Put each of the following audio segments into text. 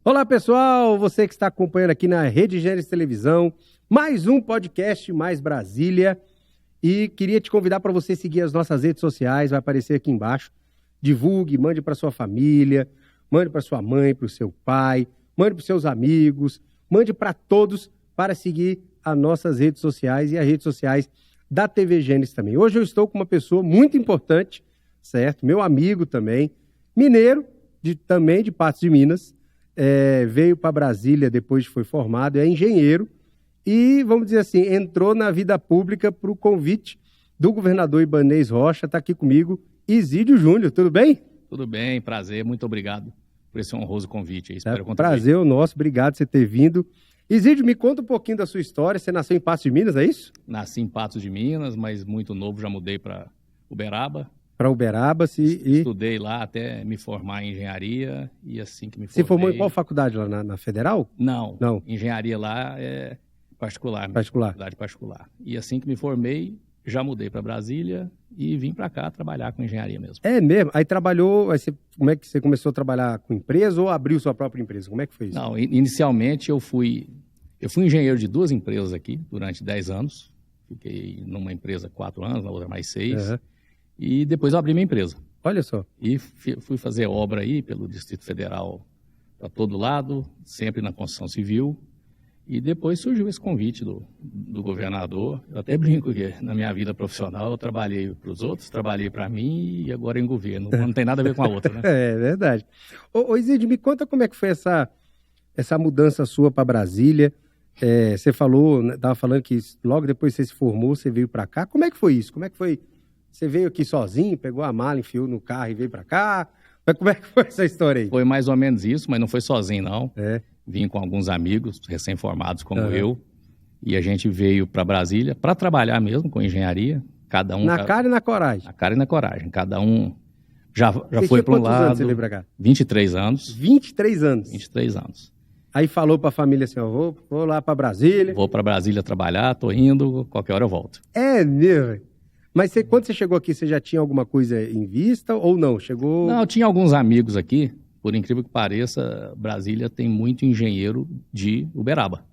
Olá, pessoal! Você que está acompanhando aqui na Rede Gênesis Televisão, mais um podcast Mais Brasília. E queria te convidar para você seguir as nossas redes sociais, vai aparecer aqui embaixo. Divulgue, mande para sua família, mande para sua mãe, para o seu pai, mande para os seus amigos, mande para todos para seguir as nossas redes sociais e as redes sociais da TV Gênesis também. Hoje eu estou com uma pessoa muito importante, certo? Meu amigo também, mineiro, também de Patos de Minas. Veio para Brasília depois que foi formado, é engenheiro e, vamos dizer assim, entrou na vida pública por o convite do governador Ibanez Rocha. Está aqui comigo, Izídio Júnior. Tudo bem? Tudo bem, prazer, muito obrigado por esse honroso convite. Espero contribuir. Prazer o nosso, obrigado por você ter vindo. Izídio, me conta um pouquinho da sua história. Você nasceu em Patos de Minas, é isso? Nasci em Patos de Minas, mas muito novo já mudei para Uberaba. Para Uberaba, Estudei lá até me formar em engenharia e assim que me formei... Você formou em qual faculdade lá, na Federal? Não, engenharia lá é particular. Faculdade particular. E assim que me formei, já mudei para Brasília e vim para cá trabalhar com engenharia mesmo. É mesmo? Aí trabalhou, como é que você começou a trabalhar com empresa ou abriu sua própria empresa? Como é que foi isso? Não, inicialmente eu fui engenheiro de 2 empresas aqui durante 10 anos. Fiquei numa empresa 4 anos, na outra mais 6. Uhum. E depois eu abri minha empresa. Olha só. E fui fazer obra aí pelo Distrito Federal para todo lado, sempre na construção civil. E depois surgiu esse convite do governador. Eu até brinco que na minha vida profissional eu trabalhei para os outros, trabalhei para mim e agora em governo. Não tem nada a ver com a outra, né? É verdade. Ô Izídio, me conta como é que foi essa mudança sua para Brasília. Você estava falando que logo depois que você se formou, você veio para cá. Como é que foi isso? Como é que foi? Você veio aqui sozinho, pegou a mala, enfiou no carro e veio para cá? Mas como é que foi essa história aí? Foi mais ou menos isso, mas não foi sozinho, não. Vim com alguns amigos recém-formados como eu, e a gente veio para Brasília para trabalhar mesmo com engenharia. Cada um... Na cara e na coragem. Na cara e na coragem. Cada um já foi para um lado... Quantos anos você veio para cá? 23 anos. 23 anos? 23 anos. Aí falou para a família assim, vou lá para Brasília. Vou para Brasília trabalhar, tô indo, qualquer hora eu volto. É mesmo? Mas quando você chegou aqui, você já tinha alguma coisa em vista ou não? Não, eu tinha alguns amigos aqui. Por incrível que pareça, Brasília tem muito engenheiro de Uberaba.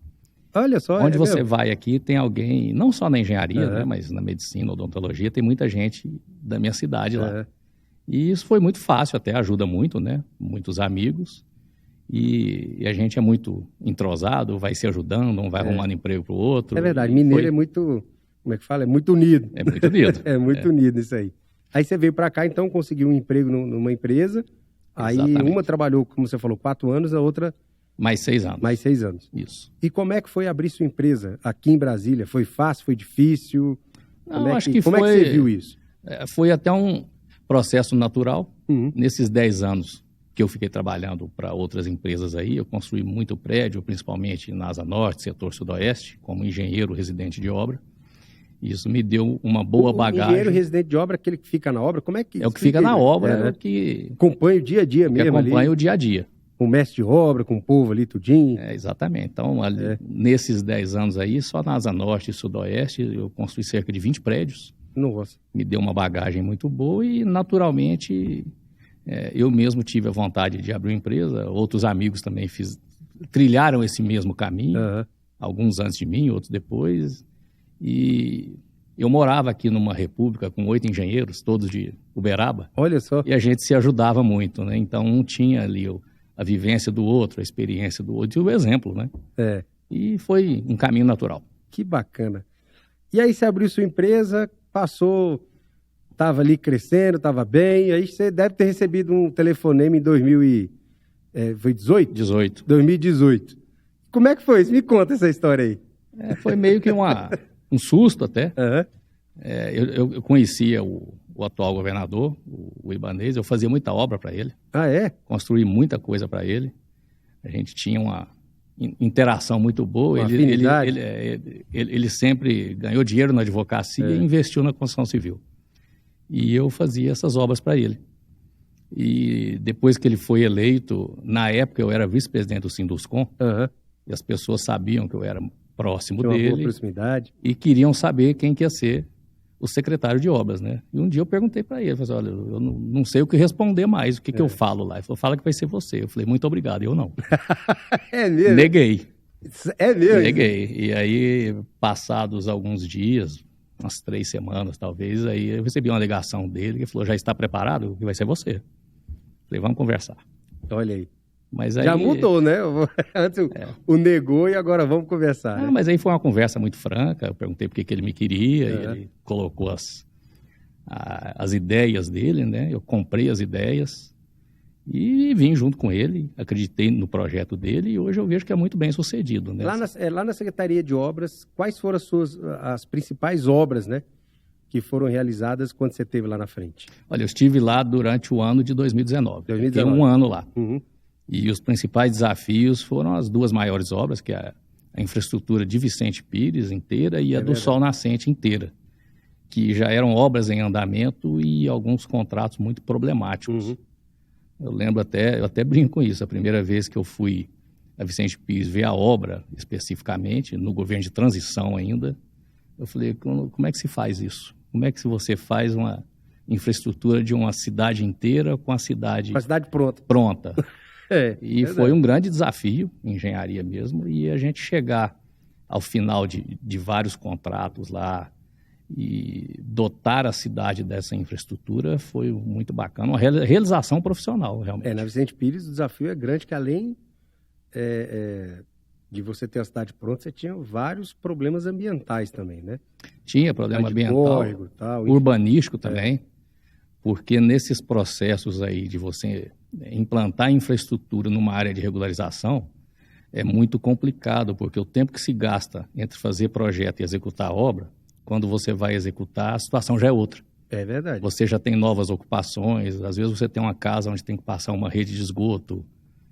Olha só. Onde você vai aqui, tem alguém, não só na engenharia, né, mas na medicina, odontologia, tem muita gente da minha cidade lá. E isso foi muito fácil, até ajuda muito, né? Muitos amigos. E a gente é muito entrosado, vai se ajudando, um vai arrumando emprego pro outro. É verdade, mineiro é muito... Como é que fala? É muito unido. É muito unido. É muito unido isso aí. Aí você veio para cá, então, conseguiu um emprego numa empresa. Aí uma trabalhou, como você falou, 4 anos, a outra... Mais 6 anos. Mais 6 anos. Isso. E como é que foi abrir sua empresa aqui em Brasília? Foi fácil, foi difícil? Não, como é que você viu isso? Foi até um processo natural. Nesses 10 anos que eu fiquei trabalhando para outras empresas aí, eu construí muito prédio, principalmente na Asa Norte, setor Sudoeste, como engenheiro residente de obra. Isso me deu uma boa bagagem. O engenheiro residente de obra, aquele que fica na obra, como é que... É o que fica na obra, é o que... Acompanha o dia a dia mesmo ali. Acompanha o dia a dia. Com o mestre de obra, com o povo ali, tudinho. Exatamente. Então, nesses 10 anos aí, só na Asa Norte e Sudoeste, eu construí cerca de 20 prédios. Nossa. Me deu uma bagagem muito boa e, naturalmente, eu mesmo tive a vontade de abrir uma empresa. Outros amigos também trilharam esse mesmo caminho. Alguns antes de mim, outros depois. E eu morava aqui numa república com 8 engenheiros, todos de Uberaba. Olha só. E a gente se ajudava muito, né? Então, um tinha ali a vivência do outro, a experiência do outro e o exemplo, né? E foi um caminho natural. Que bacana. E aí você abriu sua empresa, passou, estava ali crescendo, estava bem, aí você deve ter recebido um telefonema em 2018? 2018. Como é que foi isso? Me conta essa história aí. Foi meio que um susto até. Eu conhecia o atual governador, o Ibanez, eu fazia muita obra para ele. Ah, é? Construí muita coisa para ele. A gente tinha uma interação muito boa. Ele sempre ganhou dinheiro na advocacia e investiu na construção civil. E eu fazia essas obras para ele. E depois que ele foi eleito, na época eu era vice-presidente do Sinduscom, e as pessoas sabiam que eu era próximo dele proximidade. E queriam saber quem que ia ser o secretário de obras, né? E um dia eu perguntei para ele, falei, olha, eu não sei o que responder mais, o que eu falo lá? Ele falou, fala que vai ser você. Eu falei, muito obrigado, eu não. É mesmo? Neguei. É mesmo? Neguei. E aí, passados alguns dias, umas 3 semanas talvez, aí eu recebi uma ligação dele, que falou, já está preparado? Que vai ser você. Eu falei, vamos conversar. Olha aí. Mas aí, já mudou, né? Antes o negou e agora vamos conversar. Né? Mas aí foi uma conversa muito franca. Eu perguntei por que ele me queria e ele colocou as ideias dele, né? Eu comprei as ideias e vim junto com ele, acreditei no projeto dele e hoje eu vejo que é muito bem sucedido. Né? Lá na Secretaria de Obras, quais foram as principais obras, né? Que foram realizadas quando você esteve lá na frente? Olha, eu estive lá durante o ano de 2019. Fiquei um ano lá. Uhum. E os principais desafios foram as 2 maiores obras, que é a infraestrutura de Vicente Pires inteira e a do Sol Nascente inteira, que já eram obras em andamento e alguns contratos muito problemáticos. Uhum. Eu lembro eu até brinco com isso, a primeira vez que eu fui a Vicente Pires ver a obra especificamente, no governo de transição ainda, eu falei, como é que se faz isso? Como é que você faz uma infraestrutura de uma cidade inteira com a cidade pronta? E foi um grande desafio, engenharia mesmo, e a gente chegar ao final de vários contratos lá e dotar a cidade dessa infraestrutura foi muito bacana, uma realização profissional, realmente. Na Vicente Pires o desafio é grande, que além de você ter a cidade pronta, você tinha vários problemas ambientais também, né? Tinha problema ambiental, urbanístico também, porque nesses processos aí de você implantar infraestrutura numa área de regularização é muito complicado, porque o tempo que se gasta entre fazer projeto e executar a obra, quando você vai executar, a situação já é outra. É verdade. Você já tem novas ocupações, às vezes você tem uma casa onde tem que passar uma rede de esgoto,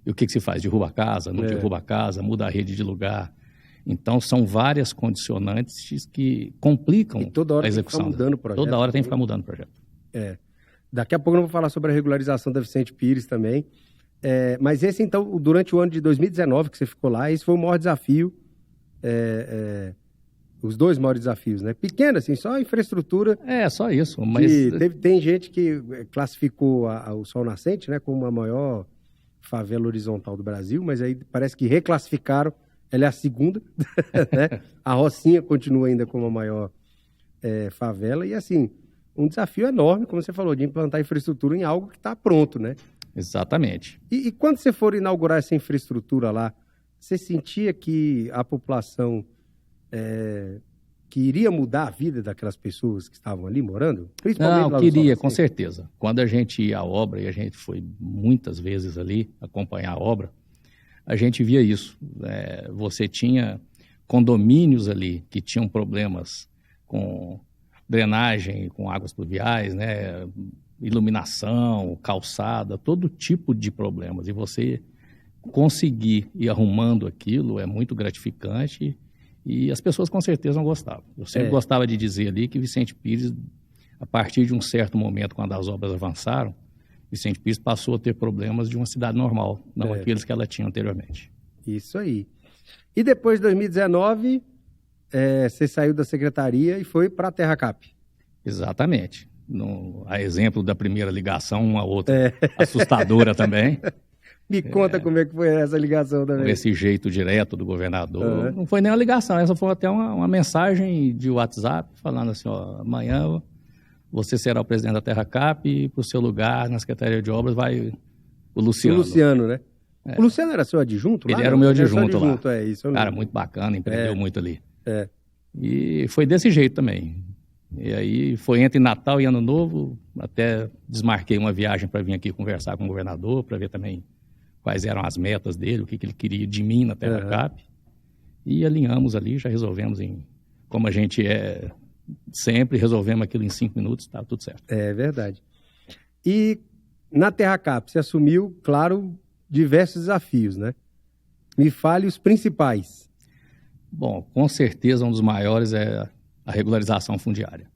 e o que se faz? Derruba a casa, não derruba a casa, muda a rede de lugar. Então, são várias condicionantes que complicam a execução. Tem que ficar mudando o projeto. Toda hora tem que ficar mudando o projeto. Daqui a pouco eu vou falar sobre a regularização da Vicente Pires também. Mas esse, então, durante o ano de 2019 que você ficou lá, esse foi o maior desafio, os 2 maiores desafios, né? Pequeno, assim, só a infraestrutura. Só isso. Mas tem gente que classificou o Sol Nascente, né, como a maior favela horizontal do Brasil, mas aí parece que reclassificaram, ela é a segunda, né? A Rocinha continua ainda como a maior favela, e assim, um desafio enorme, como você falou, de implantar infraestrutura em algo que está pronto, né? Exatamente. E quando você for inaugurar essa infraestrutura lá, você sentia que a população que iria mudar a vida daquelas pessoas que estavam ali morando? Principalmente não, queria, com certeza. Quando a gente ia à obra, e a gente foi muitas vezes ali acompanhar a obra, a gente via isso. Você tinha condomínios ali que tinham problemas com drenagem, com águas pluviais, né, iluminação, calçada, todo tipo de problemas. E você conseguir ir arrumando aquilo é muito gratificante e as pessoas com certeza não gostavam. Eu sempre gostava de dizer ali que Vicente Pires, a partir de um certo momento, quando as obras avançaram, Vicente Pires passou a ter problemas de uma cidade normal, não aqueles que ela tinha anteriormente. Isso aí. E depois de 2019, você saiu da secretaria e foi para a TerraCap. Exatamente. A exemplo da primeira ligação, uma outra assustadora também. Me conta como é que foi essa ligação também. Com esse jeito direto do governador. Não foi nem uma ligação, essa foi até uma mensagem de WhatsApp falando assim, amanhã você será o presidente da TerraCap e para o seu lugar na Secretaria de Obras vai o Luciano. O Luciano, né? O Luciano era seu adjunto lá? Ele era o meu adjunto lá. Isso, cara, muito bacana, empreendeu muito ali. E foi desse jeito também. E aí foi entre Natal e Ano Novo, até desmarquei uma viagem para vir aqui conversar com o governador, para ver também quais eram as metas dele, o que ele queria de mim na TerraCap. E alinhamos ali, já resolvemos como a gente sempre, resolvemos aquilo em 5 minutos, estava tudo certo. É verdade. E na TerraCap, você assumiu, claro, diversos desafios, né? Me fale os principais. Bom, com certeza um dos maiores é a regularização fundiária.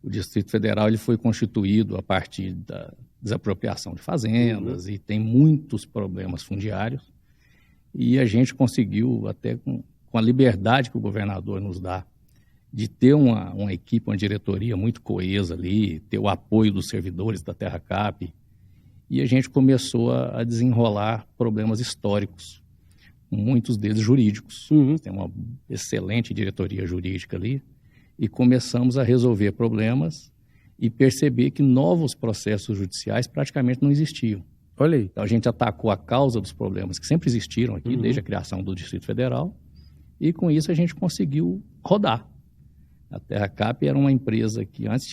O Distrito Federal ele foi constituído a partir da desapropriação de fazendas e tem muitos problemas fundiários e a gente conseguiu, até com a liberdade que o governador nos dá de ter uma equipe, uma diretoria muito coesa ali, ter o apoio dos servidores da TerraCap, e a gente começou a desenrolar problemas históricos, muitos deles jurídicos. Tem uma excelente diretoria jurídica ali, e começamos a resolver problemas e perceber que novos processos judiciais praticamente não existiam. Olha aí. Então a gente atacou a causa dos problemas que sempre existiram aqui, desde a criação do Distrito Federal, e com isso a gente conseguiu rodar. A TerraCap era uma empresa que antes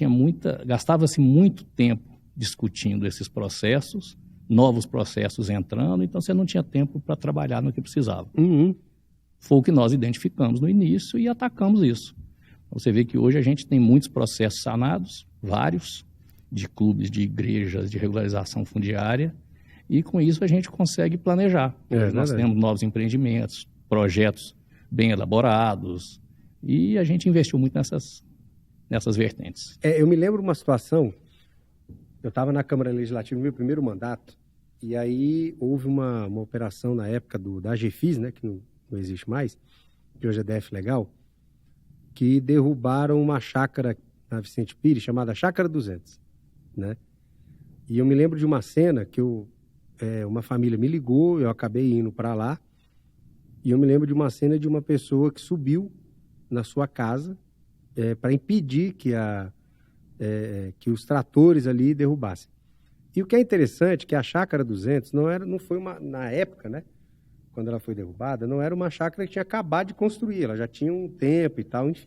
gastava-se muito tempo discutindo esses processos, novos processos entrando, então você não tinha tempo para trabalhar no que precisava. Foi o que nós identificamos no início e atacamos isso. Então, você vê que hoje a gente tem muitos processos sanados, vários, de clubes, de igrejas, de regularização fundiária, e com isso a gente consegue planejar. Nós temos novos empreendimentos, projetos bem elaborados, e a gente investiu muito nessas vertentes. Eu me lembro de uma situação, eu estava na Câmara Legislativa no meu primeiro mandato, e aí houve uma operação na época da AGFIS, né, que não existe mais, que hoje é DF Legal, que derrubaram uma chácara na Vicente Pires, chamada Chácara 200, né? E eu me lembro de uma cena que uma família me ligou, eu acabei indo para lá, e eu me lembro de uma cena de uma pessoa que subiu na sua casa para impedir que os tratores ali derrubassem. E o que é interessante é que a Chácara 200 não foi na época, né? Quando ela foi derrubada, não era uma chácara que tinha acabado de construir, ela já tinha um tempo e tal, enfim.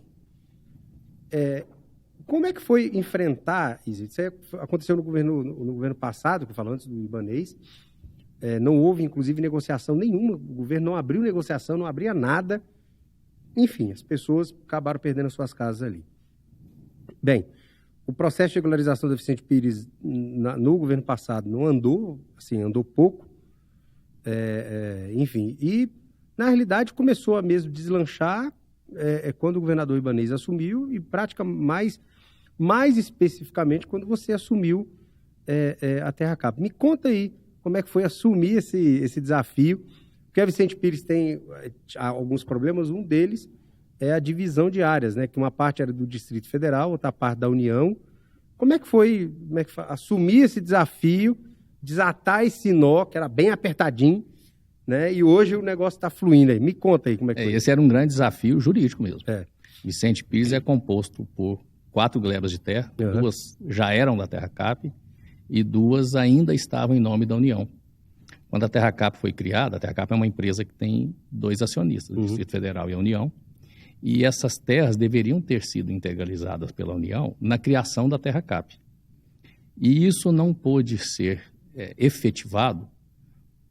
Como é que foi enfrentar isso? Isso aconteceu no governo passado, que eu falo antes do Ibanez, não houve, inclusive, negociação nenhuma, o governo não abriu negociação, não abria nada, enfim, as pessoas acabaram perdendo as suas casas ali. Bem, o processo de regularização da Vicente Pires no governo passado não andou, assim, andou pouco, enfim, e na realidade começou a mesmo deslanchar quando o governador Ibanez assumiu e praticamente mais especificamente quando você assumiu a TerraCap. Me conta aí como é que foi assumir esse desafio, porque a Vicente Pires tem alguns problemas, um deles é a divisão de áreas, né, que uma parte era do Distrito Federal, outra parte da União. Como é que foi assumir esse desafio, desatar esse nó, que era bem apertadinho, né? E hoje o negócio está fluindo aí. Me conta aí como é que foi. Esse era um grande desafio jurídico mesmo. Vicente Pires é composto por 4 glebas de terra, 2 já eram da TerraCap e 2 ainda estavam em nome da União. Quando a TerraCap foi criada, a TerraCap é uma empresa que tem 2 acionistas, o Distrito Federal e a União, e essas terras deveriam ter sido integralizadas pela União na criação da TerraCap. E isso não pôde ser efetivado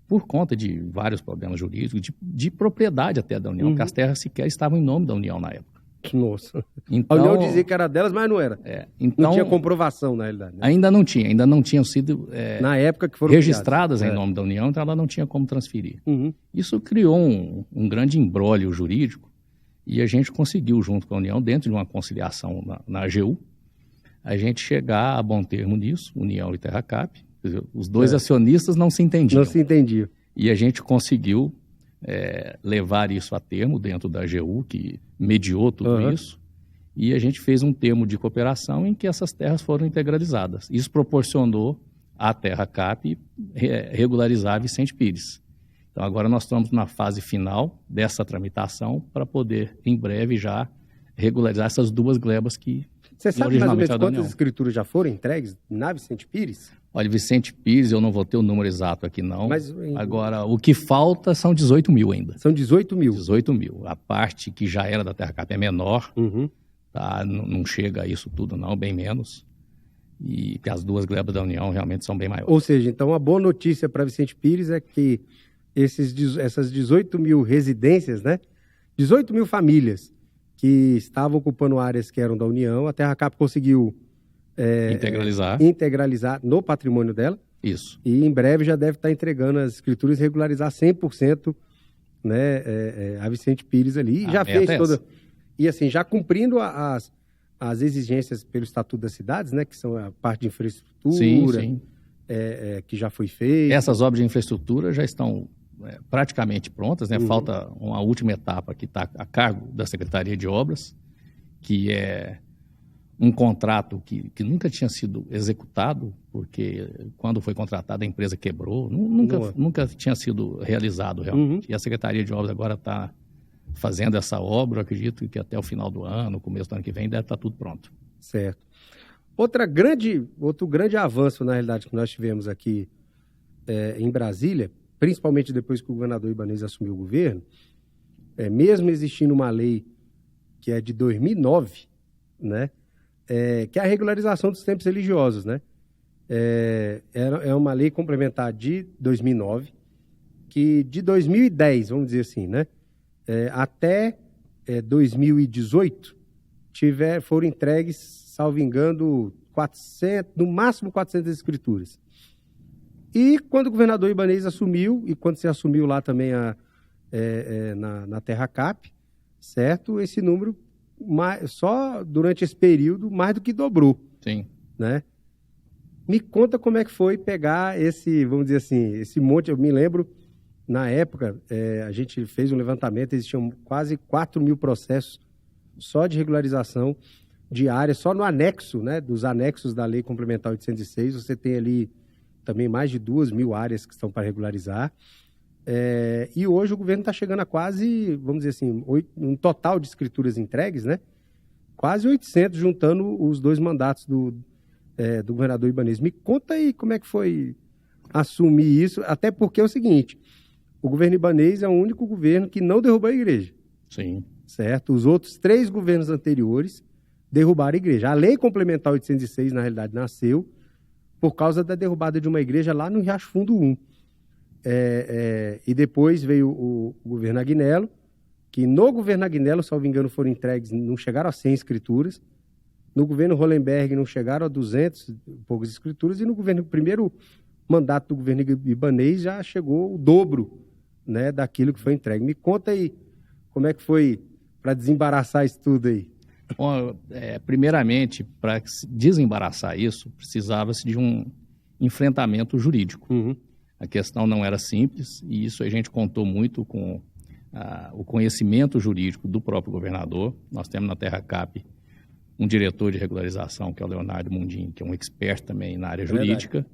por conta de vários problemas jurídicos, de propriedade até da União, porque as terras sequer estavam em nome da União na época. Nossa. Então, a União dizia que era delas, mas não era. Então, não tinha comprovação, na realidade. Né? Ainda não tinham sido na época que foram registradas em nome da União, então ela não tinha como transferir. Isso criou um grande imbróglio jurídico e a gente conseguiu, junto com a União, dentro de uma conciliação na AGU, a gente chegar a bom termo nisso, União e TerraCap. Os 2 acionistas não se entendiam. Não se entendiam. E a gente conseguiu levar isso a termo dentro da AGU, que mediou tudo isso, e a gente fez um termo de cooperação em que essas terras foram integralizadas. Isso proporcionou à TerraCap regularizar a Vicente Pires. Então agora nós estamos na fase final dessa tramitação para poder, em breve, já regularizar essas 2 glebas que Você sabe mais ou menos quantas escrituras já foram entregues na Vicente Pires? Olha, Vicente Pires, eu não vou ter o número exato aqui não. Mas, agora, o que falta são 18 mil ainda. São 18 mil? 18 mil. A parte que já era da TerraCap é menor, tá? Não chega a isso tudo não, bem menos. E que as 2 glebas da União realmente são bem maiores. Ou seja, então a boa notícia para Vicente Pires é que essas 18 mil residências, né? 18 mil famílias que estavam ocupando áreas que eram da União, a TerraCap conseguiu integralizar no patrimônio dela. Isso. E em breve já deve estar entregando as escrituras e regularizar 100%, né, a Vicente Pires ali. E já fez toda... E assim, já cumprindo as exigências pelo Estatuto das Cidades, né, que são a parte de infraestrutura, sim. Que já foi feita. Essas obras de infraestrutura já estão praticamente prontas, né? Falta uma última etapa que está a cargo da Secretaria de Obras, que é um contrato que nunca tinha sido executado, porque quando foi contratada a empresa quebrou, nunca tinha sido realizado realmente. E a Secretaria de Obras agora está fazendo essa obra, eu acredito que até o final do ano, começo do ano que vem, deve estar tudo pronto. Certo. Outro grande avanço, na realidade, que nós tivemos aqui em Brasília, principalmente depois que o governador Ibanez assumiu o governo, mesmo existindo uma lei que é de 2009, né, que é a regularização dos templos religiosos, né? É uma lei complementar de 2009, que de 2010, vamos dizer assim, né, até 2018, foram entregues, salvo engano, 400, no máximo 400 escrituras. E quando o governador Ibanez assumiu, e quando se assumiu lá também na Terra Cap, certo? Esse número, só durante esse período, mais do que dobrou. Sim. Né? Me conta como é que foi pegar vamos dizer assim, esse monte. Eu me lembro, na época, a gente fez um levantamento, existiam quase 4 mil processos só de regularização de áreas, só no anexo, né, dos anexos da Lei Complementar 806, você tem ali também mais de 2 mil áreas que estão para regularizar. E hoje o governo está chegando a quase, vamos dizer assim, um total de escrituras entregues, né? Quase 800, juntando os 2 mandatos do governador Ibanez. Me conta aí como é que foi assumir isso, até porque é o seguinte, o governo Ibanez é o único governo que não derrubou a igreja. Sim. Certo? Os outros 3 governos anteriores derrubaram a igreja. A Lei Complementar 806, na realidade, nasceu por causa da derrubada de uma igreja lá no Riacho Fundo 1. E depois veio o governo Agnello, que no governo Agnello, salvo engano, foram entregues, não chegaram a 100 escrituras. No governo Hollenberg não chegaram a 200 poucas escrituras. E no primeiro mandato do governo Ibanez já chegou o dobro, né, daquilo que foi entregue. Me conta aí como é que foi para desembaraçar isso tudo aí. Bom, primeiramente, para desembaraçar isso, precisava-se de um enfrentamento jurídico. Uhum. A questão não era simples, e isso a gente contou muito com o conhecimento jurídico do próprio governador. Nós temos na Terra Cap um diretor de regularização, que é o Leonardo Mundim, que é um expert também na área jurídica,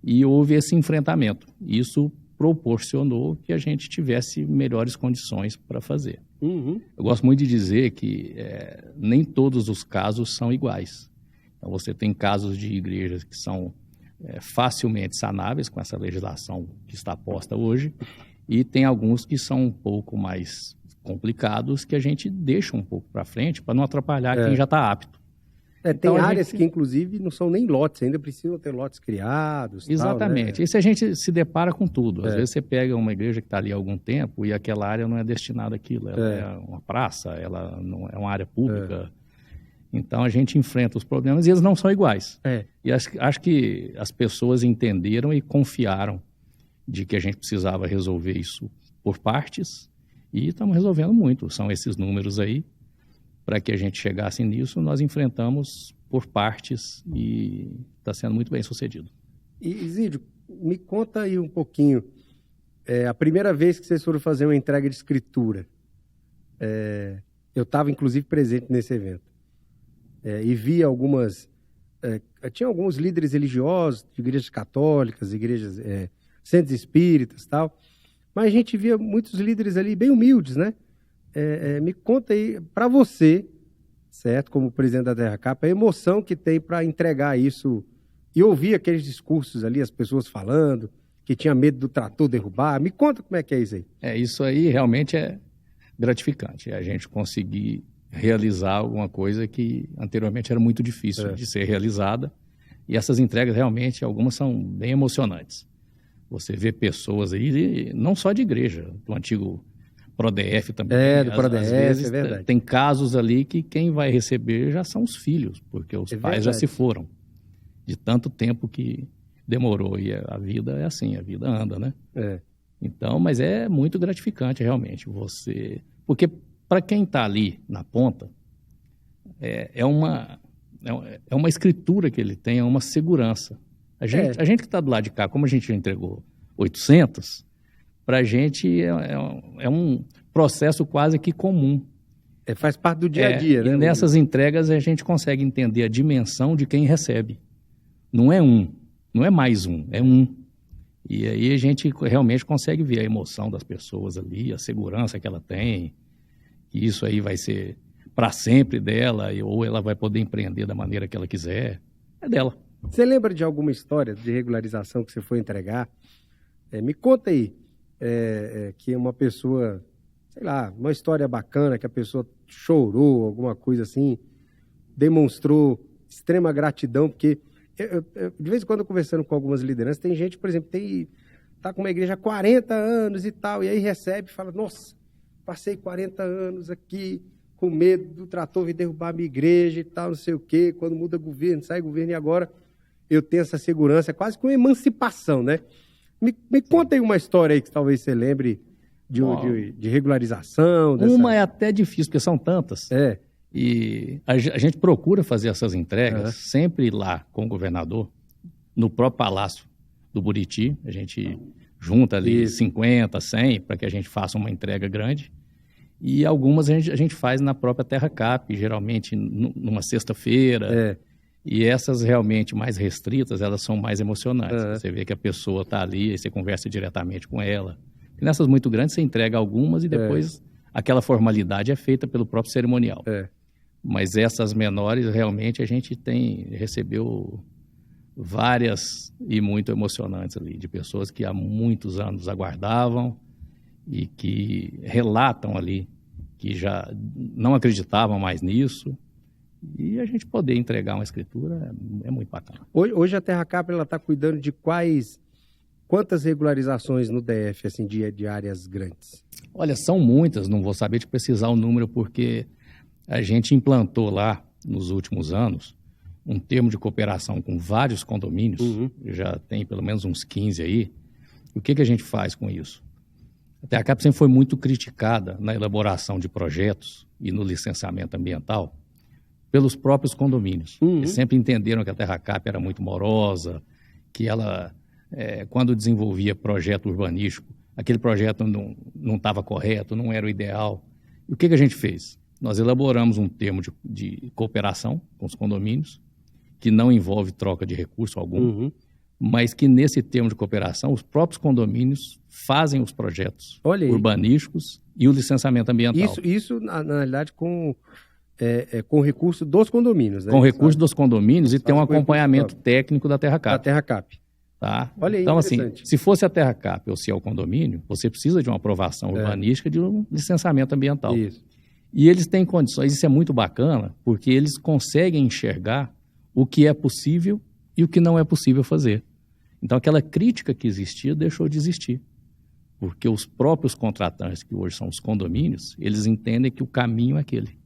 e houve esse enfrentamento. Isso proporcionou que a gente tivesse melhores condições para fazer. Uhum. Eu gosto muito de dizer que nem todos os casos são iguais. Então, você tem casos de igrejas que são facilmente sanáveis com essa legislação que está posta hoje, e tem alguns que são um pouco mais complicados, que a gente deixa um pouco para frente para não atrapalhar quem já está apto. Então, tem áreas que, inclusive, não são nem lotes, ainda precisam ter lotes criados. Exatamente. Tal, né? Isso a gente se depara com tudo. Às vezes você pega uma igreja que está ali há algum tempo e aquela área não é destinada àquilo. Ela é uma praça, ela não é uma área pública. Então a gente enfrenta os problemas e eles não são iguais. E acho que as pessoas entenderam e confiaram de que a gente precisava resolver isso por partes, e estamos resolvendo muito. São esses números aí. Para que a gente chegasse nisso, nós enfrentamos por partes e está sendo muito bem sucedido. E, Zídio, me conta aí um pouquinho, a primeira vez que vocês foram fazer uma entrega de escritura, eu estava inclusive presente nesse evento, e vi tinha alguns líderes religiosos, de igrejas católicas, igrejas, centros espíritas e tal, mas a gente via muitos líderes ali bem humildes, né? Me conta aí, para você, certo, como presidente da Terra Cap, a emoção que tem para entregar isso e ouvir aqueles discursos ali, as pessoas falando, que tinha medo do trator derrubar. Me conta como é que é isso aí. Isso aí realmente é gratificante, a gente conseguir realizar alguma coisa que anteriormente era muito difícil de ser realizada, e essas entregas realmente, algumas são bem emocionantes. Você vê pessoas aí, não só de igreja, do antigo ProDF também. Do ProDF, às vezes, é verdade. Tem casos ali que quem vai receber já são os filhos, porque os pais já se foram, de tanto tempo que demorou. E a vida é assim, a vida anda, né? Então, mas é muito gratificante realmente porque para quem está ali na ponta, é uma escritura que ele tem, é uma segurança. A gente que está do lado de cá, como a gente já entregou 800, para a gente é um processo quase que comum. Faz parte do dia a dia, né? E nessas entregas a gente consegue entender a dimensão de quem recebe. Não é um, não é mais um, é um. E aí a gente realmente consegue ver a emoção das pessoas ali, a segurança que ela tem, que isso aí vai ser para sempre dela, ou ela vai poder empreender da maneira que ela quiser, é dela. Você lembra de alguma história de regularização que você foi entregar? Me conta aí, que uma pessoa, sei lá, uma história bacana, que a pessoa chorou, alguma coisa assim, demonstrou extrema gratidão, porque de vez em quando, conversando com algumas lideranças, tem gente, por exemplo, tá com uma igreja há 40 anos e tal, e aí recebe e fala, nossa, passei 40 anos aqui com medo do trator vir derrubar a minha igreja e tal, não sei o quê, quando muda governo, sai governo, e agora eu tenho essa segurança, é quase que uma emancipação, né? Me conta aí uma história aí que talvez você lembre de regularização. Uma é até difícil, porque são tantas. E a gente procura fazer essas entregas sempre lá com o governador, no próprio Palácio do Buriti. A gente junta ali 50, 100, para que a gente faça uma entrega grande. E algumas a gente faz na própria Terra Cap, geralmente numa sexta-feira. E essas realmente mais restritas, elas são mais emocionantes. Você vê que a pessoa está ali, e você conversa diretamente com ela. E nessas muito grandes, você entrega algumas e depois aquela formalidade é feita pelo próprio cerimonial. Mas essas menores, realmente, a gente recebeu várias e muito emocionantes ali, de pessoas que há muitos anos aguardavam e que relatam ali que já não acreditavam mais nisso. E a gente poder entregar uma escritura é muito bacana. Hoje a Terra Cap está cuidando de quantas regularizações no DF, assim, de áreas grandes? Olha, são muitas, não vou saber te precisar o número, porque a gente implantou lá, nos últimos anos, um termo de cooperação com vários condomínios, já tem pelo menos uns 15 aí. E o que a gente faz com isso? A Terra Cap sempre foi muito criticada na elaboração de projetos e no licenciamento ambiental pelos próprios condomínios. Eles sempre entenderam que a Terra Cap era muito morosa, que ela, quando desenvolvia projeto urbanístico, aquele projeto não estava correto, não era o ideal. E o que a gente fez? Nós elaboramos um termo de cooperação com os condomínios, que não envolve troca de recurso algum, mas que nesse termo de cooperação, os próprios condomínios fazem os projetos urbanísticos e o licenciamento ambiental. Isso na realidade, com o recurso dos condomínios, né? Com o recurso dos condomínios e tem um acompanhamento técnico da Terra Cap. Da Terra Cap. Tá? Olha aí, então, assim, se fosse a Terra Cap ou se é o condomínio, você precisa de uma aprovação urbanística, de um licenciamento ambiental. Isso. E eles têm condições, isso é muito bacana, porque eles conseguem enxergar o que é possível e o que não é possível fazer. Então, aquela crítica que existia deixou de existir. Porque os próprios contratantes, que hoje são os condomínios, eles entendem que o caminho é aquele.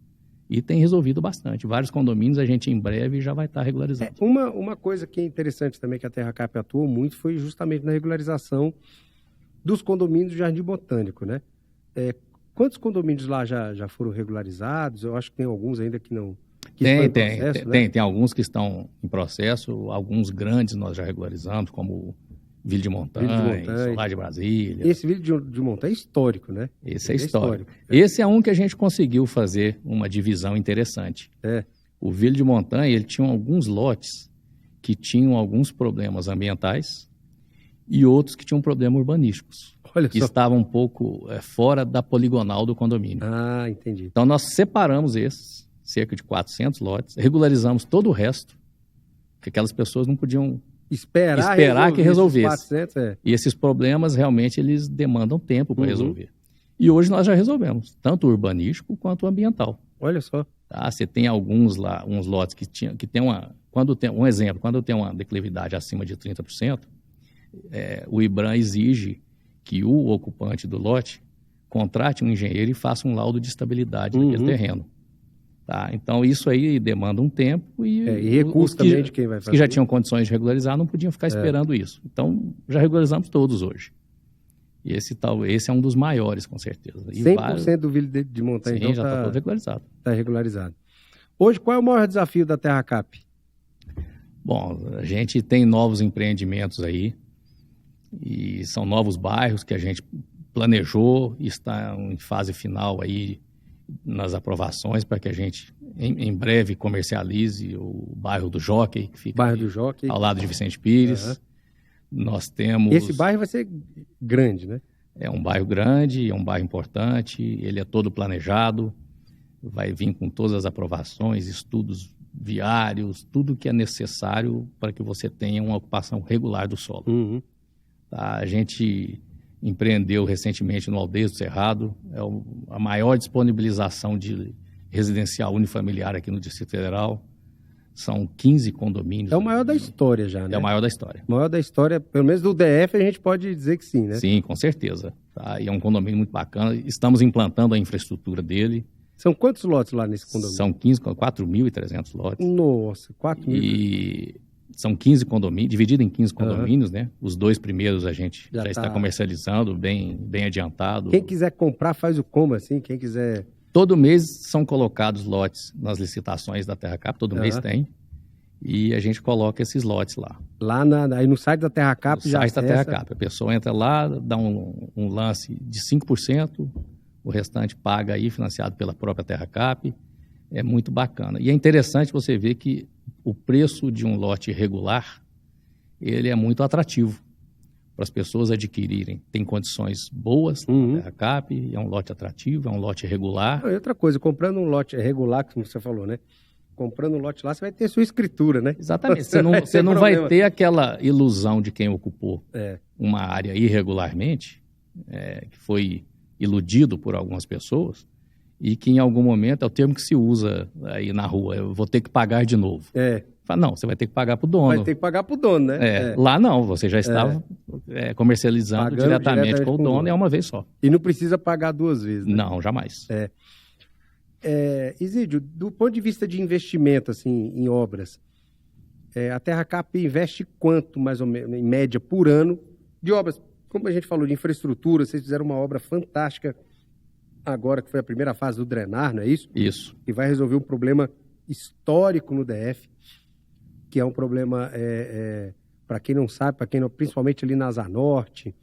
E tem resolvido bastante. Vários condomínios a gente em breve já vai estar regularizado. Uma coisa que é interessante também, que a Terra Cap atuou muito, foi justamente na regularização dos condomínios do Jardim Botânico, né? Quantos condomínios lá já foram regularizados? Eu acho que tem alguns ainda que não... Tem alguns que estão em processo, alguns grandes nós já regularizamos, como Vila de Montanha, Solar de Brasília. Esse Vila de Montanha é histórico, né? Esse é histórico. Esse é um que a gente conseguiu fazer uma divisão interessante. O Vila de Montanha, ele tinha alguns lotes que tinham alguns problemas ambientais e outros que tinham problemas urbanísticos. Que estavam um pouco fora da poligonal do condomínio. Ah, entendi. Então, nós separamos esses, cerca de 400 lotes, regularizamos todo o resto, que aquelas pessoas não podiam esperar que resolvesse. 400, E esses problemas, realmente, eles demandam tempo para resolver. E hoje nós já resolvemos, tanto o urbanístico quanto o ambiental. Olha só. Tá? Você tem alguns lá, uns lotes que tem quando tem uma declividade acima de 30%, o IBRAM exige que o ocupante do lote contrate um engenheiro e faça um laudo de estabilidade daquele terreno. Tá? Então, isso aí demanda um tempo e recurso também de quem vai fazer. Os que já tinham condições de regularizar não podiam ficar esperando isso. Então, já regularizamos todos hoje. E esse é um dos maiores, com certeza. E 100% do Vila de Montanha, então, já está todo regularizado. Está regularizado. Hoje, qual é o maior desafio da Terra Cap? Bom, a gente tem novos empreendimentos aí, e são novos bairros que a gente planejou e está em fase final aí nas aprovações para que a gente, em breve, comercialize o bairro do Jockey, que fica ao lado de Vicente Pires. Uhum. Nós temos... Esse bairro vai ser grande, né? É um bairro grande, é um bairro importante, ele é todo planejado, vai vir com todas as aprovações, estudos viários, tudo que é necessário para que você tenha uma ocupação regular do solo. Uhum. Tá? A gente empreendeu recentemente no Aldeias do Cerrado, a maior disponibilização de residencial unifamiliar aqui no Distrito Federal. São 15 condomínios. É o maior da história já, né? É o maior da história. O maior da história, pelo menos do DF, a gente pode dizer que sim, né? Sim, com certeza. Tá? E é um condomínio muito bacana. Estamos implantando a infraestrutura dele. São quantos lotes lá nesse condomínio? São 4.300 lotes. Nossa, 4.000. E são 15 condomínios, dividido em 15 condomínios, né? Os 2 primeiros a gente já está comercializando, bem adiantado. Quem quiser comprar, faz o como, assim? Quem quiser... Todo mês são colocados lotes nas licitações da TerraCap, todo mês tem. E a gente coloca esses lotes lá. Aí no site da TerraCap já acessa... No site da TerraCap. A pessoa entra lá, dá um lance de 5%, o restante paga aí, financiado pela própria TerraCap. É muito bacana. E é interessante você ver que o preço de um lote regular, ele é muito atrativo para as pessoas adquirirem. Tem condições boas na TerraCap, é um lote atrativo, é um lote regular. E outra coisa, comprando um lote regular, como você falou, né? Comprando um lote lá, você vai ter sua escritura, né? Exatamente. Você não vai ter aquela ilusão de quem ocupou uma área irregularmente, que foi iludido por algumas pessoas, e que em algum momento, é o termo que se usa aí na rua, eu vou ter que pagar de novo. Fala, não, você vai ter que pagar para o dono. Vai ter que pagar para o dono, né? Lá não, você já estava comercializando diretamente com o dono, é uma vez só. E não precisa pagar 2 vezes, né? Não, jamais. Isídio, do ponto de vista de investimento, assim, em obras, a TerraCap investe quanto, mais ou menos, em média, por ano, de obras? Como a gente falou, de infraestrutura, vocês fizeram uma obra fantástica agora, que foi a primeira fase do drenar, não é isso? Isso. Que vai resolver um problema histórico no DF, que é um problema, para quem não sabe, principalmente ali na Asa Norte,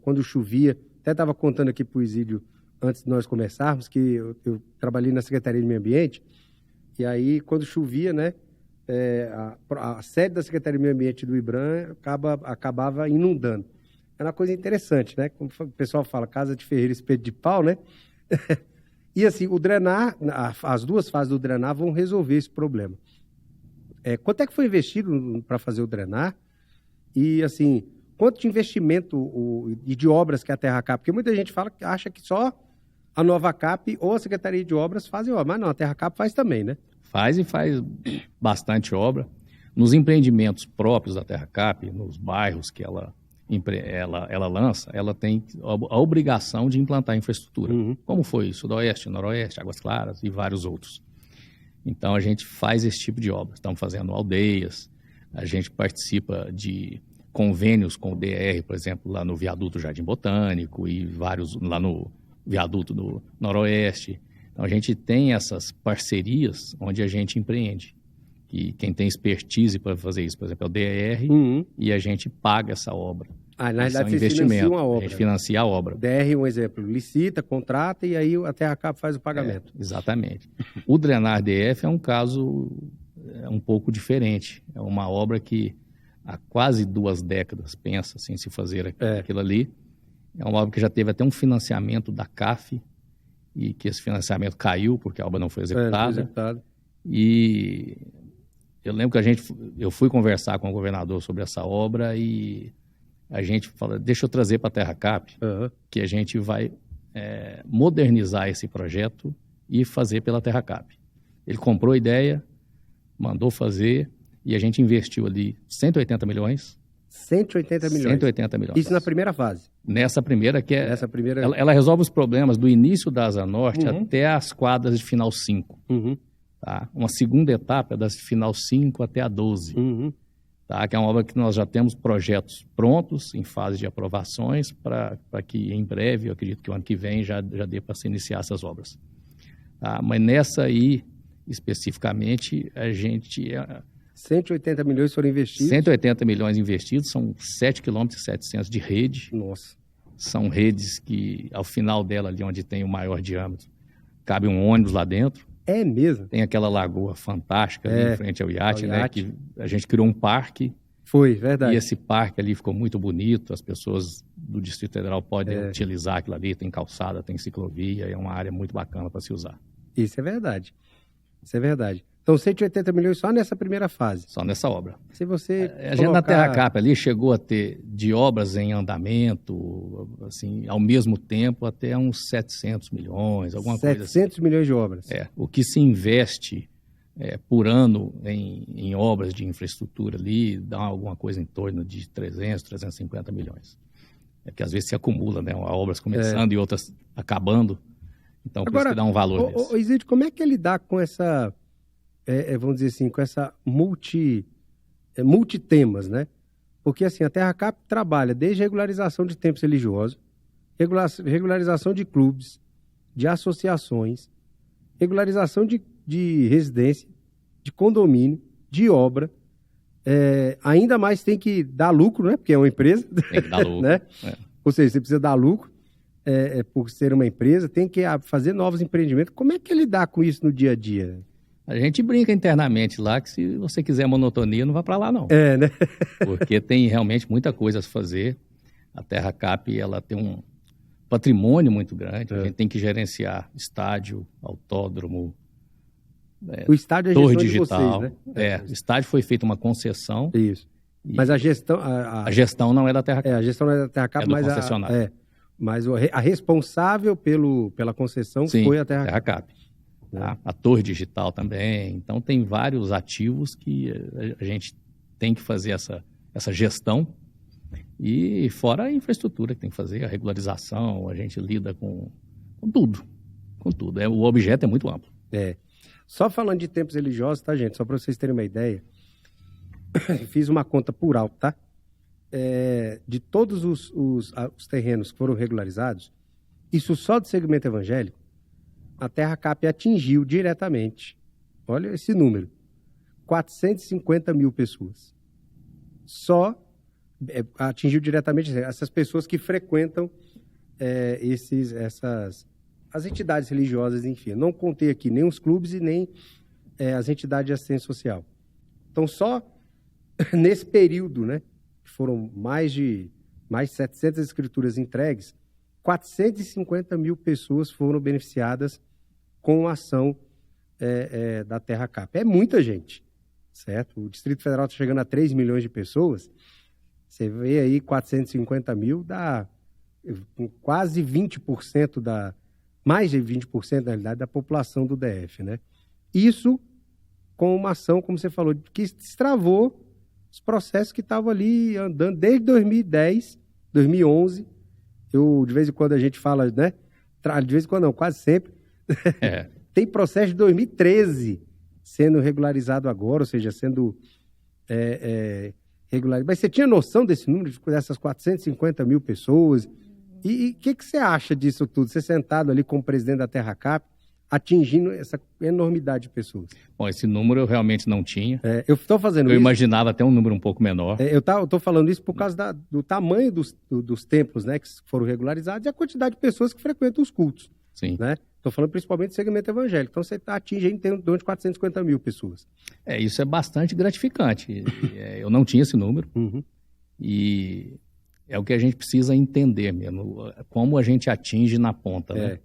quando chovia. Até estava contando aqui para o Isídio, antes de nós começarmos, que eu trabalhei na Secretaria de Meio Ambiente, e aí, quando chovia, né, a sede da Secretaria de Meio Ambiente do IBRAM acabava inundando. É uma coisa interessante, né? Como o pessoal fala, casa de ferreiro, espeto de pau, né? E assim, o drenar, as 2 fases do drenar vão resolver esse problema. Quanto é que foi investido para fazer o drenar? E assim, quanto de investimento e de obras que a TerraCap? Porque muita gente acha que só a Nova Cap ou a Secretaria de Obras fazem obra, mas não, a TerraCap faz também, né? Faz bastante obra. Nos empreendimentos próprios da TerraCap, nos bairros que ela lança, ela tem a obrigação de implantar infraestrutura. Como foi Sudoeste, Noroeste, Águas Claras e vários outros. Então, a gente faz esse tipo de obra. Estamos fazendo aldeias, a gente participa de convênios com o DR, por exemplo, lá no viaduto Jardim Botânico e vários lá no viaduto do Noroeste. Então, a gente tem essas parcerias onde a gente empreende. E quem tem expertise para fazer isso, por exemplo, é o DR, e a gente paga essa obra. Na verdade, vocês financiam a obra. A gente financia a obra. DR, um exemplo, licita, contrata e aí a TerraCap faz o pagamento. Exatamente. O Drenar DF é um caso um pouco diferente. É uma obra que há quase 2 décadas pensa assim, se fazer aquilo ali. É uma obra que já teve até um financiamento da CAF e que esse financiamento caiu porque a obra não foi executada. E eu lembro que eu fui conversar com o governador sobre essa obra e a gente fala, deixa eu trazer para a TerraCap, que a gente vai modernizar esse projeto e fazer pela TerraCap. Ele comprou a ideia, mandou fazer e a gente investiu ali 180 milhões. 180 milhões? 180 milhões. Isso na primeira fase? Nessa primeira, que é... Nessa primeira... Ela resolve os problemas do início da Asa Norte até as quadras de final 5. Tá? Uma segunda etapa é das final 5 até a 12. Tá? Que é uma obra que nós já temos projetos prontos, em fase de aprovações, para que em breve, eu acredito que o ano que vem, já dê para se iniciar essas obras. Tá? Mas nessa aí, especificamente, a gente... 180 milhões foram investidos? 180 milhões investidos, são 7,7 km de rede. Nossa. São redes que, ao final dela, ali onde tem o maior diâmetro, cabe um ônibus lá dentro. É mesmo? Tem aquela lagoa fantástica ali em frente ao iate, né? Que a gente criou um parque. Foi, verdade. E esse parque ali ficou muito bonito, as pessoas do Distrito Federal podem utilizar aquilo ali, tem calçada, tem ciclovia, é uma área muito bacana para se usar. Isso é verdade. Isso é verdade. Então, 180 milhões só nessa primeira fase. Só nessa obra. Se você A gente na Terra Cap ali chegou a ter de obras em andamento, assim, ao mesmo tempo, até uns 700 milhões, alguma coisa assim. 700 milhões de obras. O que se investe por ano em obras de infraestrutura ali, dá alguma coisa em torno de 300, 350 milhões. É que às vezes se acumula, né? Obras começando e outras acabando. Então, por isso que dá um valor nisso. Isidro, como é que ele dá com essa... vamos dizer assim, com essa multitemas, né? Porque, assim, a Terra Cap trabalha desde regularização de templos religiosos, regularização de clubes, de associações, regularização de residência, de condomínio, de obra. Ainda mais tem que dar lucro, né? Porque é uma empresa. Tem que dar lucro. Né? Ou seja, você precisa dar lucro por ser uma empresa, tem que fazer novos empreendimentos. Como é que ele dá com isso no dia a dia? A gente brinca internamente lá que se você quiser monotonia, não vá para lá, não. Né? Porque tem realmente muita coisa a se fazer. A Terra Cap, ela tem um patrimônio muito grande. A gente tem que gerenciar estádio, autódromo, o estádio é a torre gestão digital. de vocês, né? O estádio foi feita uma concessão. Isso. Mas a gestão... A gestão não é da Terra Cap. A gestão não é da Terra Cap, é do concessionário. Mas a responsável pela concessão foi a Terra Cap. A torre digital também. Então, tem vários ativos que a gente tem que fazer essa gestão. E fora a infraestrutura que tem que fazer, a regularização, a gente lida com tudo. Com tudo. O objeto é muito amplo. Só falando de templos religiosos, tá, gente? Só para vocês terem uma ideia. Fiz uma conta por alto, tá? De todos os terrenos que foram regularizados, isso só do segmento evangélico, a Terra Cap atingiu diretamente, olha esse número, 450 mil pessoas. Só atingiu diretamente essas pessoas que frequentam as entidades religiosas, enfim. Eu não contei aqui nem os clubes e nem as entidades de assistência social. Então, só nesse período, né, foram mais de 700 escrituras entregues, 450 mil pessoas foram beneficiadas com a ação da Terra Cap. É muita gente, certo? O Distrito Federal está chegando a 3 milhões de pessoas. Você vê aí 450 mil, dá quase 20% mais de 20%, na realidade, da população do DF, né? Isso com uma ação, como você falou, que destravou os processos que estavam ali andando desde 2010, 2011. De vez em quando a gente fala, né? De vez em quando não, quase sempre. Tem processo de 2013 sendo regularizado agora, ou seja, sendo regularizado. Mas você tinha noção desse número, dessas 450 mil pessoas? E o que você acha disso tudo? Você sentado ali como presidente da Terra Cap, atingindo essa enormidade de pessoas. Bom, esse número eu realmente não tinha. Eu estou fazendo isso. Eu imaginava até um número um pouco menor. Eu estou falando isso por causa do tamanho dos templos, né, que foram regularizados e a quantidade de pessoas que frequentam os cultos. Sim. Né? Estou falando principalmente do segmento evangélico. Então, você atinge em torno de 450 mil pessoas. Isso é bastante gratificante. Eu não tinha esse número. Uhum. E é o que a gente precisa entender mesmo. Como a gente atinge na ponta, né?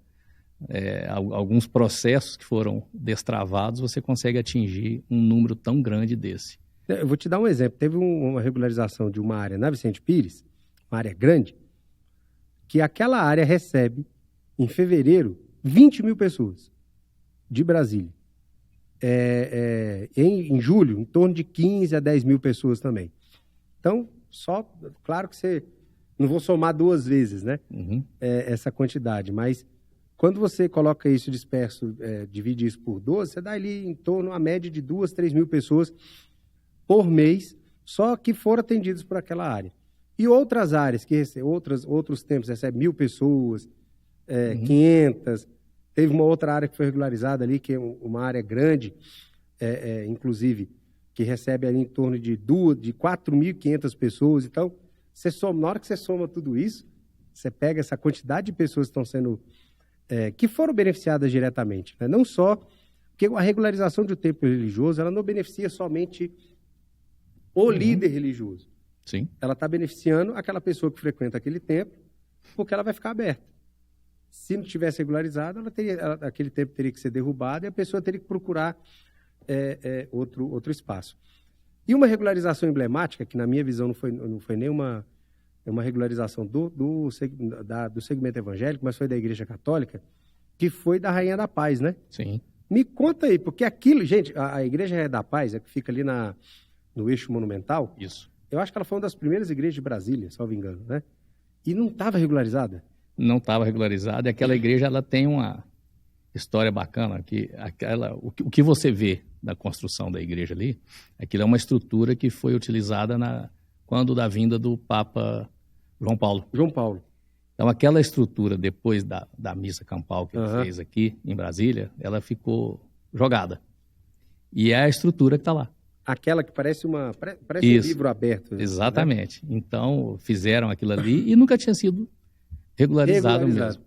Alguns processos que foram destravados, você consegue atingir um número tão grande desse. Eu vou te dar um exemplo. Teve uma regularização de uma área na Vicente Pires, uma área grande, que aquela área recebe, em fevereiro, 20 mil pessoas de Brasília. Em julho, em torno de 15 a 10 mil pessoas também. Então, claro que você... Não vou somar duas vezes, né? Uhum. Essa quantidade, mas... Quando você coloca isso disperso, divide isso por 12, você dá ali em torno, a média de 2, 3 mil pessoas por mês, só que foram atendidas por aquela área. E outras áreas, outros tempos, recebem 1.000 pessoas, 500. Teve uma outra área que foi regularizada ali, que é uma área grande, inclusive, que recebe ali em torno de 4.500 pessoas. Então, na hora que você soma tudo isso, você pega essa quantidade de pessoas que estão sendo que foram beneficiadas diretamente, né? Não só, porque a regularização de um templo religioso, ela não beneficia somente o líder religioso. Sim. Ela está beneficiando aquela pessoa que frequenta aquele templo, porque ela vai ficar aberta. Se não tivesse regularizado, aquele templo teria que ser derrubado e a pessoa teria que procurar outro espaço. E uma regularização emblemática, que na minha visão não foi nenhuma uma regularização do segmento evangélico, mas foi da Igreja Católica, que foi da Rainha da Paz, né? Sim. Me conta aí, porque aquilo, gente, a Igreja Rainha da Paz, que fica ali no eixo monumental. Isso. Eu acho que ela foi uma das primeiras igrejas de Brasília, salvo engano, né? E não estava regularizada. Não estava regularizada, e aquela igreja ela tem uma história bacana, o que você vê da construção da igreja ali, aquilo é uma estrutura que foi utilizada quando da vinda do Papa João Paulo. João Paulo. Então, aquela estrutura, depois da missa campal que ele fez aqui em Brasília, ela ficou jogada. E é a estrutura que está lá. Aquela que parece um livro aberto. Exatamente. Né? Então, fizeram aquilo ali e nunca tinha sido regularizado mesmo.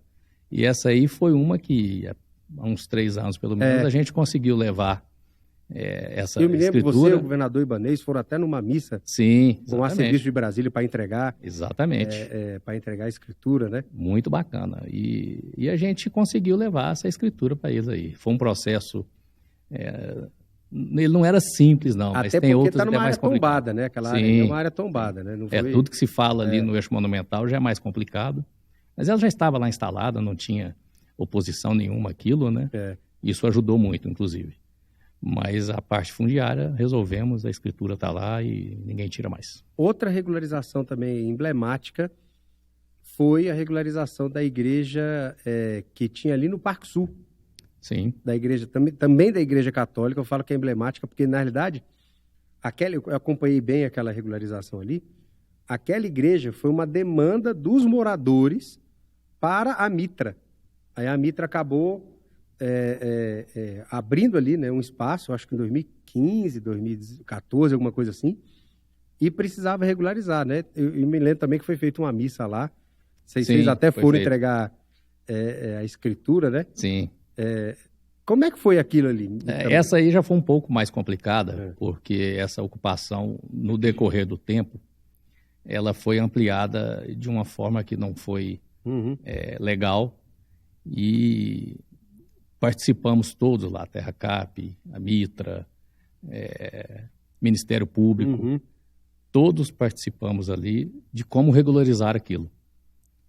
E essa aí foi uma que, há uns 3 anos pelo menos, a gente conseguiu levar essa escritura. Eu me lembro que você e o governador Ibanez foram até numa missa. Sim, com o serviço de Brasília para entregar. Exatamente. Para entregar a escritura, né? Muito bacana. E a gente conseguiu levar essa escritura para eles aí. Foi um processo... ele não era simples, não, mas tem outros até mais complicados. Tombada, né? Aquela área é uma área tombada, né? Não foi... tudo que se fala ali no eixo monumental já é mais complicado. Mas ela já estava lá instalada, não tinha oposição nenhuma àquilo, né? Isso ajudou muito, inclusive. Mas a parte fundiária, resolvemos, a escritura está lá e ninguém tira mais. Outra regularização também emblemática foi a regularização da igreja que tinha ali no Parque Sul. Sim. Da igreja, também da Igreja Católica. Eu falo que é emblemática porque, na realidade, eu acompanhei bem aquela regularização ali. Aquela igreja foi uma demanda dos moradores para a Mitra. Aí a Mitra acabou abrindo ali, né, um espaço, acho que em 2015, 2014, alguma coisa assim, e precisava regularizar, né? Eu me lembro também que foi feita uma missa lá. Vocês até foram entregar a escritura, né? Sim. Como é que foi aquilo ali? Essa aí já foi um pouco mais complicada, porque essa ocupação, no decorrer do tempo, ela foi ampliada de uma forma que não foi legal, e participamos todos lá, Terra Cap, a Mitra, Ministério Público, todos participamos ali de como regularizar aquilo.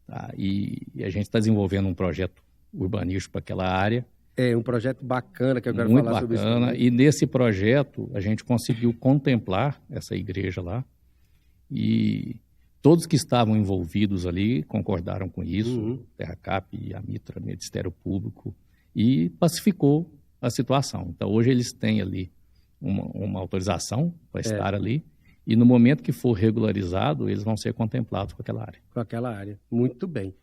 Tá? E a gente está desenvolvendo um projeto urbanístico para aquela área. Um projeto bacana que eu quero muito falar sobre isso. Muito bacana, e nesse projeto a gente conseguiu contemplar essa igreja lá, e todos que estavam envolvidos ali concordaram com isso, Terra Cap, a Mitra, Ministério Público, e pacificou a situação. Então hoje eles têm ali uma autorização para estar ali, e no momento que for regularizado, eles vão ser contemplados com aquela área. Com aquela área, muito bem.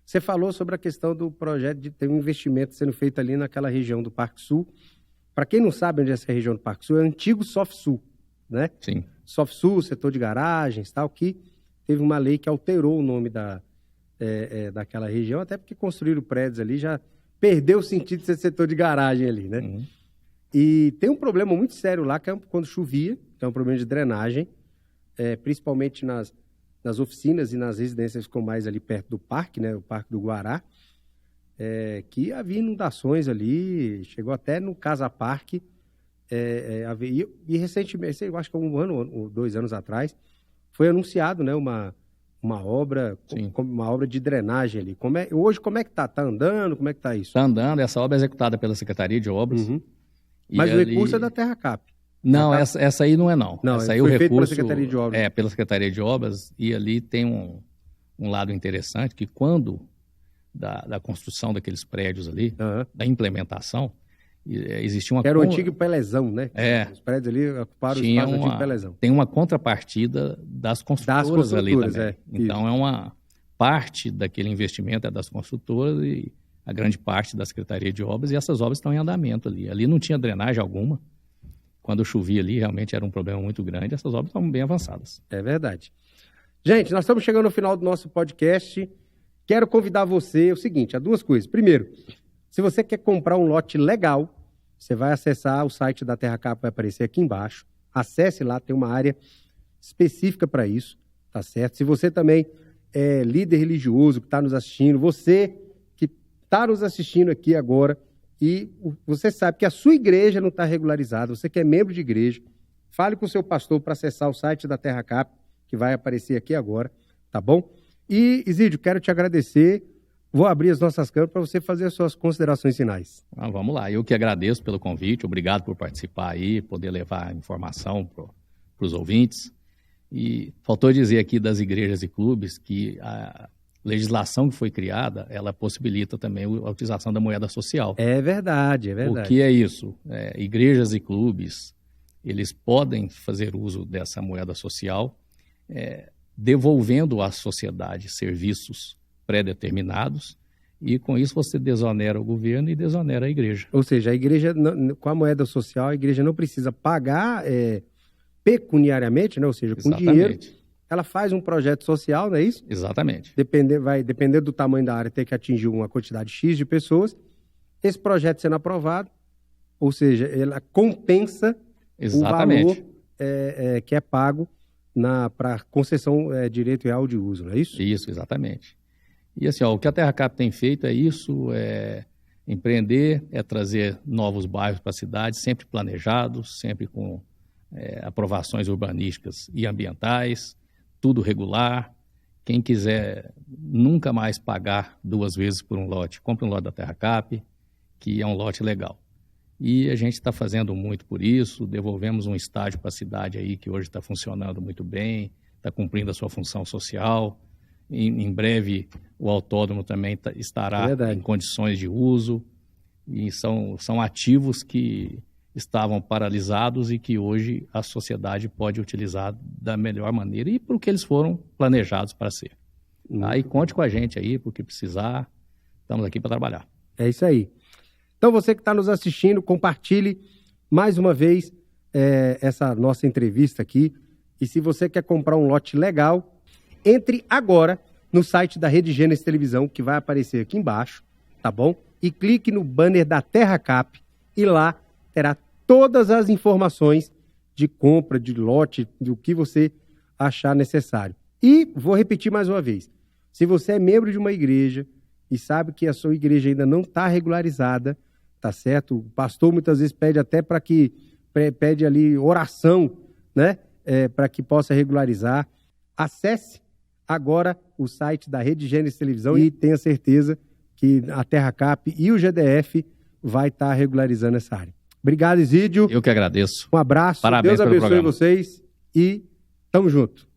Você falou sobre a questão do projeto de ter um investimento sendo feito ali naquela região do Parque Sul. Para quem não sabe onde é essa região do Parque Sul, é o antigo SOFSUL, né? Sim. SOFSUL, setor de garagens, tal, que teve uma lei que alterou o nome daquela região, até porque construíram prédios ali, já perdeu o sentido de ser setor de garagem ali, né? E tem um problema muito sério lá, que é quando chovia, que é um problema de drenagem, principalmente nas oficinas e nas residências que ficam mais ali perto do parque, né, o Parque do Guará, que havia inundações ali, chegou até no Casa Parque, e recentemente, eu acho que 1 ano ou 2 anos atrás, foi anunciado, né, uma obra, uma obra de drenagem ali. Hoje, como é que está? Está andando? Como é que está isso? Está andando, essa obra é executada pela Secretaria de Obras. Mas o recurso é da Terra Cap. Não, essa aí não é não. Essa aí foi o recurso pela Secretaria de Obras. Pela Secretaria de Obras, e ali tem um lado interessante, que quando da construção daqueles prédios ali, da implementação, existia uma... Era o antigo Pelezão, né? Os prédios ali ocuparam o espaço do antigo Pelezão. Tem uma contrapartida das construtoras ali também. Então é uma parte daquele investimento das construtoras e a grande parte da Secretaria de Obras, e essas obras estão em andamento ali. Ali não tinha drenagem alguma. Quando chovia ali, realmente era um problema muito grande. Essas obras estão bem avançadas. É verdade. Gente, nós estamos chegando no final do nosso podcast. quero convidar você, é o seguinte, há duas coisas. Primeiro, se você quer comprar um lote legal, você vai acessar o site da Terra Cap, vai aparecer aqui embaixo. Acesse lá, tem uma área específica para isso, tá certo? Se você também é líder religioso que está nos assistindo, você que está nos assistindo aqui agora e você sabe que a sua igreja não está regularizada, você que é membro de igreja, fale com o seu pastor para acessar o site da Terra Cap, que vai aparecer aqui agora, tá bom? E, Isídio, quero te agradecer. Vou abrir as nossas câmeras para você fazer as suas considerações finais. Vamos lá, eu que agradeço pelo convite, obrigado por participar aí, poder levar informação para os ouvintes. E faltou dizer aqui das igrejas e clubes que a legislação que foi criada, ela possibilita também a utilização da moeda social. É verdade, é verdade. O que é isso? Igrejas e clubes, eles podem fazer uso dessa moeda social, devolvendo à sociedade serviços pré-determinados, e com isso você desonera o governo e desonera a igreja. Ou seja, a igreja, com a moeda social, a igreja não precisa pagar pecuniariamente, né? Ou seja, com dinheiro, ela faz um projeto social, não é isso? Exatamente. Vai depender do tamanho da área, ter que atingir uma quantidade X de pessoas. Esse projeto sendo aprovado, ou seja, ela compensa o valor que é pago para concessão direito real de uso, não é isso? Isso, exatamente. E assim, o que a Terra Cap tem feito é isso, empreender, trazer novos bairros para a cidade, sempre planejados, sempre com aprovações urbanísticas e ambientais, tudo regular. Quem quiser nunca mais pagar 2 vezes por um lote, compre um lote da Terra Cap, que é um lote legal. E a gente está fazendo muito por isso, devolvemos um estádio para a cidade aí que hoje está funcionando muito bem, está cumprindo a sua função social. Em breve o autódromo também estará em condições de uso, e são ativos que estavam paralisados e que hoje a sociedade pode utilizar da melhor maneira e para o que eles foram planejados para ser. Aí conte com a gente aí, porque precisar, estamos aqui para trabalhar. É isso aí. Então você que está nos assistindo, compartilhe mais uma vez essa nossa entrevista aqui. E se você quer comprar um lote legal, entre agora no site da Rede Gênesis Televisão, que vai aparecer aqui embaixo, tá bom? E clique no banner da Terra Cap e lá terá todas as informações de compra, de lote, do que você achar necessário. E vou repetir mais uma vez, se você é membro de uma igreja e sabe que a sua igreja ainda não está regularizada, tá certo? O pastor muitas vezes pede até para que, pede ali oração, né? Para que possa regularizar. Acesse agora o site da Rede Gênesis Televisão e tenha certeza que a Terra Cap e o GDF vai estar regularizando essa área. Obrigado, Isídio. Eu que agradeço. Um abraço. Parabéns Deus abençoe pelo programa. vocês e tamo junto.